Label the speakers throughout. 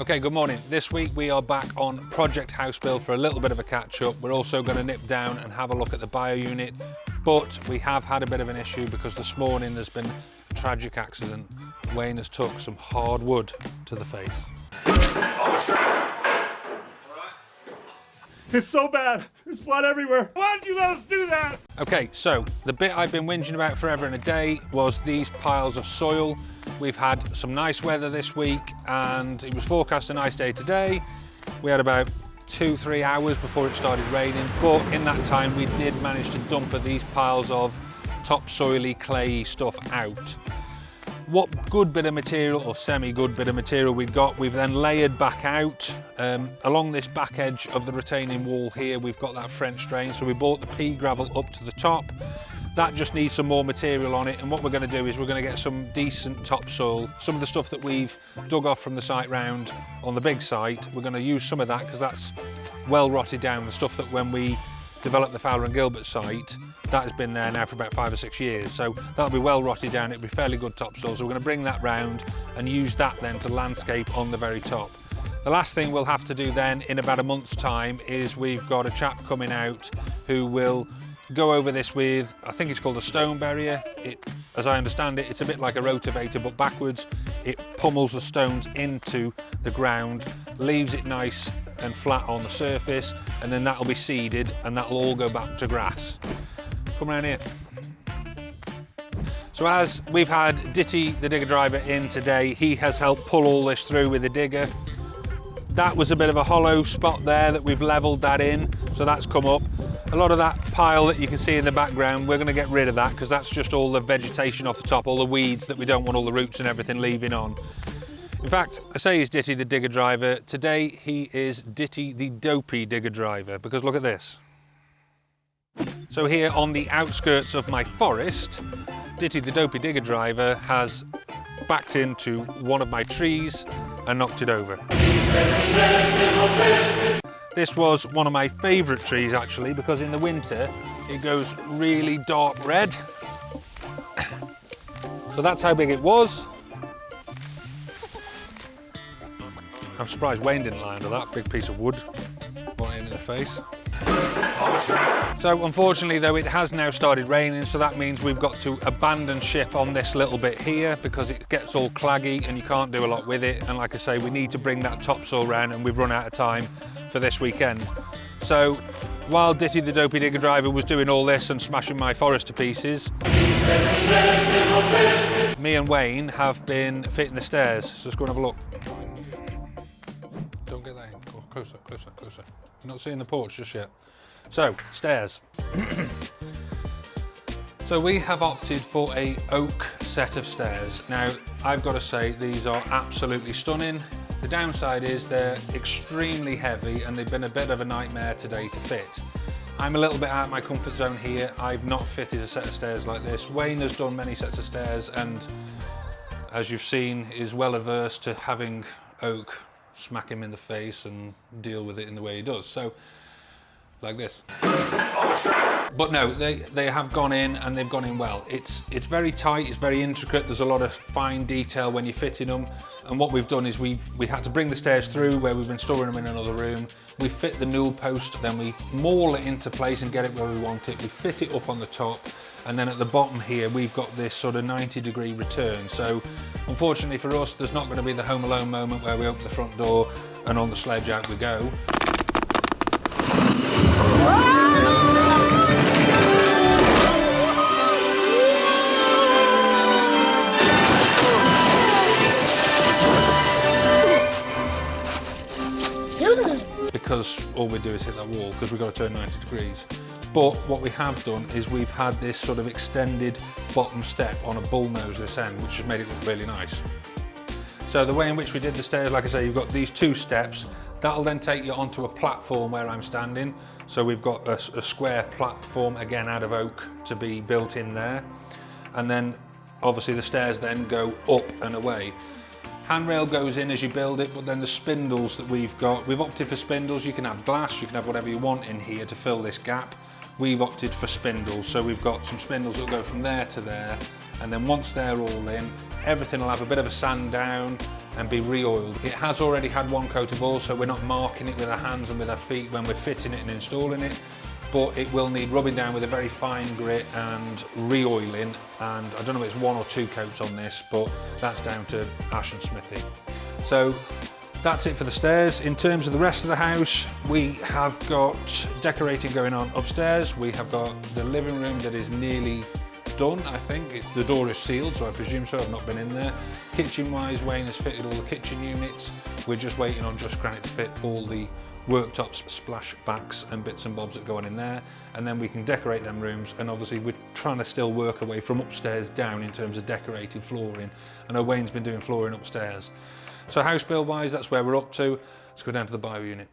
Speaker 1: Okay, good morning. This week we are back on Project House Build for a little bit of a catch up. We're also going to nip down and have a look at the bio unit, but we have had a bit of an issue because this morning there's been a tragic accident. Wayne has took some hard wood to the face.
Speaker 2: It's so bad. There's blood everywhere. Why did you let us do that?
Speaker 1: Okay, so the bit I've been whinging about forever and a day was these piles of soil. We've had some nice weather this week and it was forecast a nice day today. We had about 2-3 hours before it started raining, but in that time we did manage to dump these piles of topsoily, clayey stuff out. What good bit of material or semi-good bit of material we've then layered back out. Along this back edge of the retaining wall here, we've got that French drain, so we brought the pea gravel up to the top. That just needs some more material on it, and what we're going to do is we're going to get some decent topsoil. Some of the stuff that we've dug off from the site round on the big site, we're going to use some of that because that's well rotted down. The stuff that when we developed the Fowler and Gilbert site, that has been there now for about 5 or 6 years, so that'll be well rotted down. It'll be fairly good topsoil, so we're going to bring that round and use that then to landscape on the very top. The last thing we'll have to do then in about a month's time is we've got a chap coming out who will go over this with, I think it's called a stone barrier. As I understand it, it's a bit like a rotavator but backwards. It pummels the stones into the ground, leaves it nice and flat on the surface, and then that'll be seeded and that'll all go back to grass. Come around here. So as we've had Ditty the Digger Driver in today, he has helped pull all this through with the digger. That was a bit of a hollow spot there that we've levelled that in, so that's come up. A lot of that pile that you can see in the background, we're going to get rid of that because that's just all the vegetation off the top, all the weeds that we don't want all the roots and everything leaving on. In fact, I say he's Ditty the Digger Driver. Today he is Ditty the Dopey Digger Driver, because look at this. So here on the outskirts of my forest, Ditty the Dopey Digger Driver has backed into one of my trees and knocked it over. This was one of my favourite trees actually, because in the winter it goes really dark red. So that's how big it was. I'm surprised Wayne didn't lie under that big piece of wood. Right in the face. So unfortunately though, it has now started raining, so that means we've got to abandon ship on this little bit here because it gets all claggy and you can't do a lot with it. And like I say, we need to bring that topsoil round and we've run out of time for this weekend. So while Ditty the Dopey Digger Driver was doing all this and smashing my forest to pieces, me and Wayne have been fitting the stairs. So let's go and have a look. Don't get that in. Go closer, closer, closer. You're not seeing the porch just yet. So, stairs. So we have opted for a oak set of stairs. Now, I've got to say, these are absolutely stunning. The downside is they're extremely heavy and they've been a bit of a nightmare today to fit. I'm a little bit out of my comfort zone here. I've not fitted a set of stairs like this. Wayne has done many sets of stairs and, as you've seen, is well averse to having oak smack him in the face and deal with it in the way he does. So, like this. But no, they have gone in and they've gone in well. It's very tight, it's very intricate, there's a lot of fine detail when you're fitting them. And what we've done is we had to bring the stairs through where we've been storing them in another room. We fit the newel post, then we maul it into place and get it where we want it. We fit it up on the top, and then at the bottom here we've got this sort of 90-degree return. So unfortunately for us, there's not going to be the Home Alone moment where we open the front door and on the sledge out we go. Because all we do is hit that wall because we've got to turn 90 degrees. But what we have done is we've had this sort of extended bottom step on a bullnose this end, which has made it look really nice. So the way in which we did the stairs, like I say, you've got these 2 steps. That'll then take you onto a platform where I'm standing. So we've got a square platform, again out of oak, to be built in there. And then obviously the stairs then go up and away. Handrail goes in as you build it, but then the spindles that we've got, we've opted for spindles. You can have glass, you can have whatever you want in here to fill this gap. We've opted for spindles, so we've got some spindles that go from there to there, and then once they're all in, everything will have a bit of a sand down and be re-oiled. It has already had one coat of oil, so we're not marking it with our hands and with our feet when we're fitting it and installing it, but it will need rubbing down with a very fine grit and re-oiling, and I don't know if it's 1 or 2 coats on this, but that's down to Ash and Smithy. So that's it for the stairs. In terms of the rest of the house, we have got decorating going on upstairs. We have got the living room that is nearly done, I think. The door is sealed, so I presume so. I've not been in there. Kitchen-wise, Wayne has fitted all the kitchen units. We're just waiting on Just Granite to fit all the worktops, splash backs and bits and bobs that go on in there, and then we can decorate them rooms. And obviously we're trying to still work away from upstairs down in terms of decorating flooring. I know Wayne's been doing flooring upstairs. So house build wise, that's where we're up to. Let's go down to the bio unit.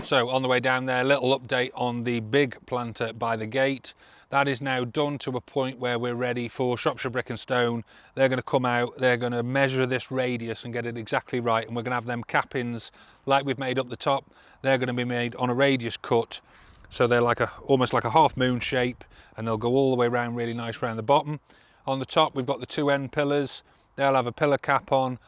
Speaker 1: So on the way down there, little update on the big planter by the gate. That is now done to a point where we're ready for Shropshire Brick and Stone. They're going to come out, they're going to measure this radius and get it exactly right, and we're going to have them cappings like we've made up the top. They're going to be made on a radius cut, so they're like almost like a half moon shape, and they'll go all the way around really nice around the bottom. On the top we've got the 2 end pillars. They'll have a pillar cap on.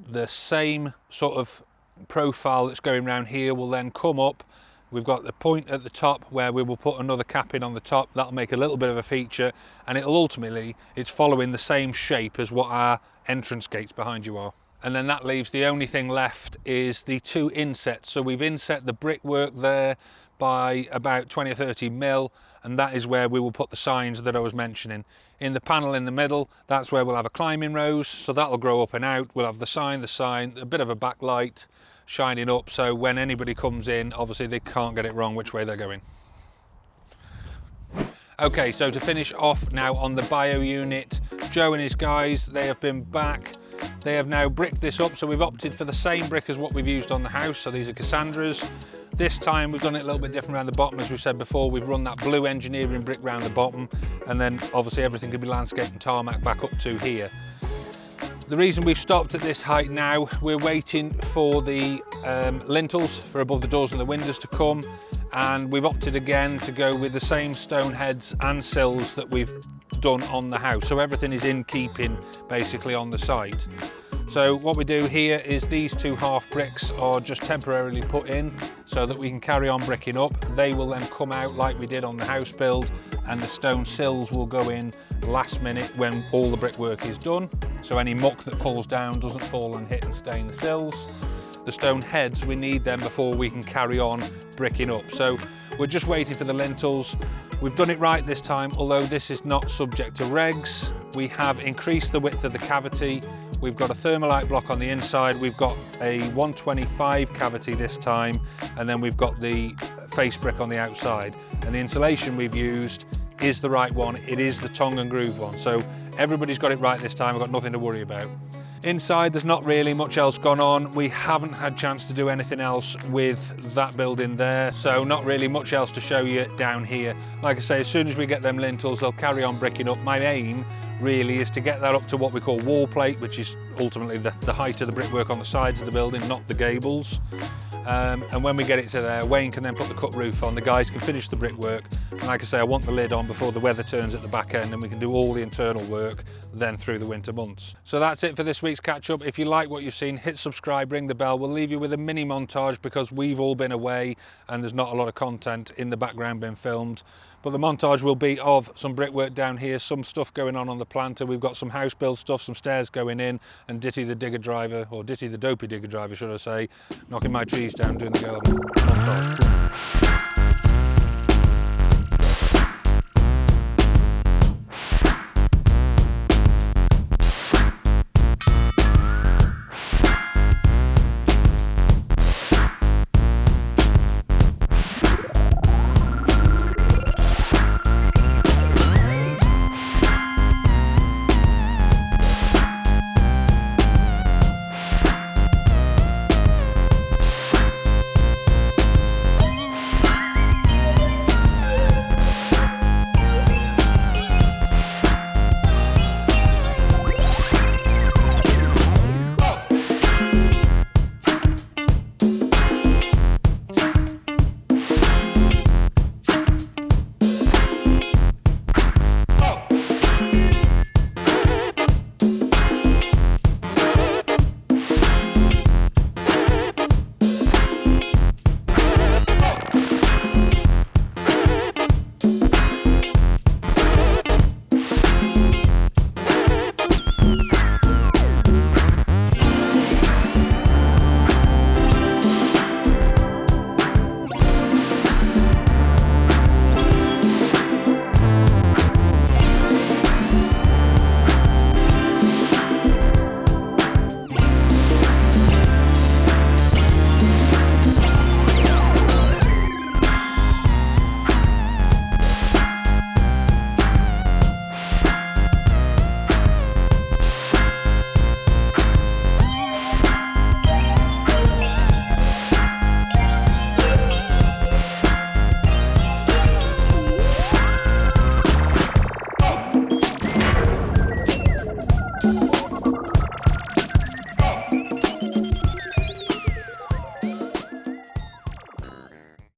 Speaker 1: The same sort of profile that's going around here will then come up. We've got the point at the top where we will put another cap in on the top. That'll make a little bit of a feature, and it'll ultimately, it's following the same shape as what our entrance gates behind you are. And then that leaves the only thing left is the 2 insets. So we've inset the brickwork there by about 20 or 30 mil, and that is where we will put the signs that I was mentioning. In the panel in the middle, that's where we'll have a climbing rose, so that'll grow up and out. We'll have the sign, a bit of a backlight shining up, so when anybody comes in, obviously they can't get it wrong which way they're going. Okay, so to finish off now on the bio unit, Joe and his guys, they have been back. They have now bricked this up, so we've opted for the same brick as what we've used on the house, so these are Cassandras. This time we've done it a little bit different around the bottom. As we've said before, we've run that blue engineering brick round the bottom, and then obviously everything can be landscaped and tarmac back up to here. The reason we've stopped at this height now, we're waiting for the lintels for above the doors and the windows to come, and we've opted again to go with the same stone heads and sills that we've done on the house, so everything is in keeping basically on the site. So what we do here is these 2 half bricks are just temporarily put in so that we can carry on bricking up. They will then come out like we did on the house build, and the stone sills will go in last minute when all the brickwork is done, so any muck that falls down doesn't fall and hit and stain the sills. The stone heads, we need them before we can carry on bricking up. So we're just waiting for the lintels. We've done it right this time, although this is not subject to regs. We have increased the width of the cavity. We've got a thermalite block on the inside. We've got a 125 cavity this time, and then we've got the face brick on the outside. And the insulation we've used is the right one. It is the tongue and groove one. So everybody's got it right this time. I've got nothing to worry about. Inside, there's not really much else gone on. We haven't had chance to do anything else with that building there, so not really much else to show you down here. Like I say, as soon as we get them lintels, they'll carry on bricking up. My aim really is to get that up to what we call wall plate, which is ultimately the height of the brickwork on the sides of the building, not the gables. And when we get it to there, Wayne can then put the cut roof on, the guys can finish the brickwork, and like I say, I want the lid on before the weather turns at the back end, and we can do all the internal work then through the winter months. So that's it for this week's catch up. If you like what you've seen, hit subscribe, ring the bell. We'll leave you with a mini montage because we've all been away and there's not a lot of content in the background being filmed. But the montage will be of some brickwork down here, some stuff going on the planter. We've got some house build stuff, some stairs going in, and Ditty the Digger Driver, or Ditty the Dopey Digger Driver, should I say, knocking my trees down, doing the garden montage.